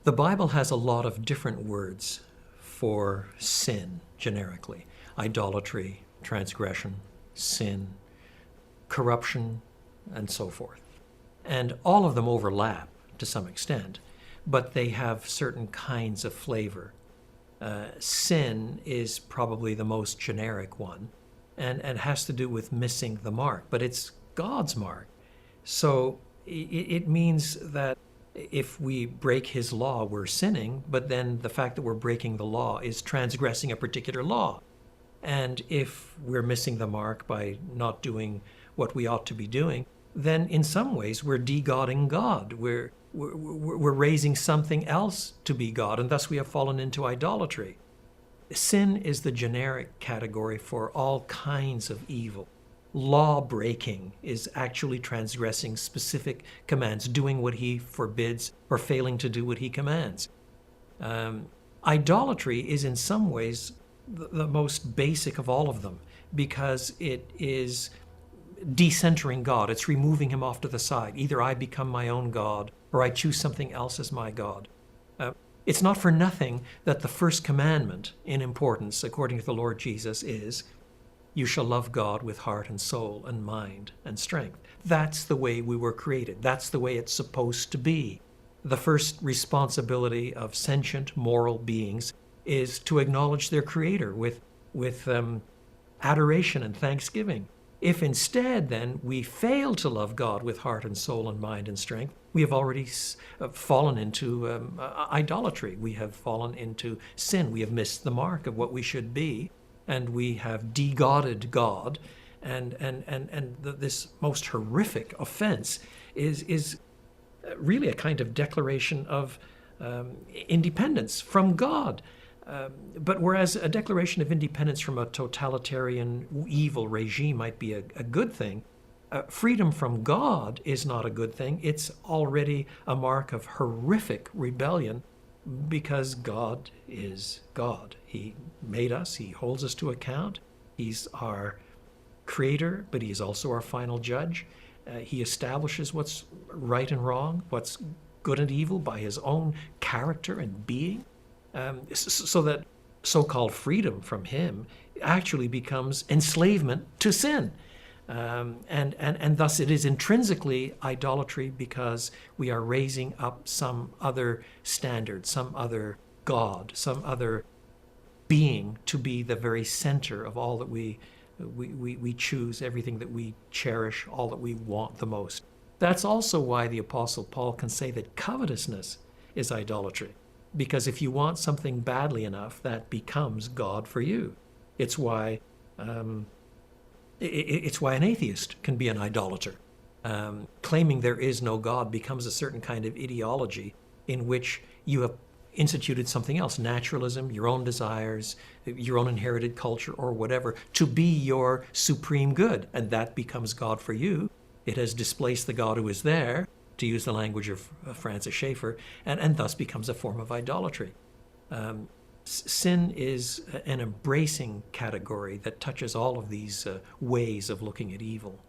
The Bible has a lot of different words for sin, generically. Idolatry, transgression, sin, corruption, and so forth. And all of them overlap to some extent, but they have certain kinds of flavor. Sin is probably the most generic one and has to do with missing the mark, but it's God's mark. So it means that if we break his law, we're sinning, but then the fact that we're breaking the law is transgressing a particular law. And if we're missing the mark by not doing what we ought to be doing, then in some ways we're de-godding God. We're raising something else to be God, and thus we have fallen into idolatry. Sin is the generic category for all kinds of evil. Law breaking is actually transgressing specific commands, doing what he forbids or failing to do what he commands. Idolatry is in some ways the most basic of all of them, because it is decentering God. It's removing him off to the side. Either I become my own God or I choose something else as my God. It's not for nothing that the first commandment in importance, according to the Lord Jesus, is, you shall love God with heart and soul and mind and strength. That's the way we were created. That's the way it's supposed to be. The first responsibility of sentient moral beings is to acknowledge their Creator with adoration and thanksgiving. If instead, then, we fail to love God with heart and soul and mind and strength, we have already fallen into idolatry. We have fallen into sin. We have missed the mark of what we should be, and we have de-godded God. And this most horrific offense is really a kind of declaration of independence from God. But whereas a declaration of independence from a totalitarian evil regime might be a good thing, freedom from God is not a good thing. It's already a mark of horrific rebellion, because God is God. He made us. He holds us to account. He's our creator, but he is also our final judge. He establishes what's right and wrong, what's good and evil by his own character and being. So that so-called freedom from him actually becomes enslavement to sin. And thus it is intrinsically idolatry, because we are raising up some other standard, some other God, some other being to be the very center of all that we choose, everything that we cherish, all that we want the most. That's also why the Apostle Paul can say that covetousness is idolatry. Because if you want something badly enough, that becomes God for you. It's why an atheist can be an idolater. Claiming there is no God becomes a certain kind of ideology in which you have instituted something else, naturalism, your own desires, your own inherited culture or whatever, to be your supreme good. And that becomes God for you. It has displaced the God who is there, to use the language of Francis Schaeffer, and thus becomes a form of idolatry. Sin is an embracing category that touches all of these ways of looking at evil.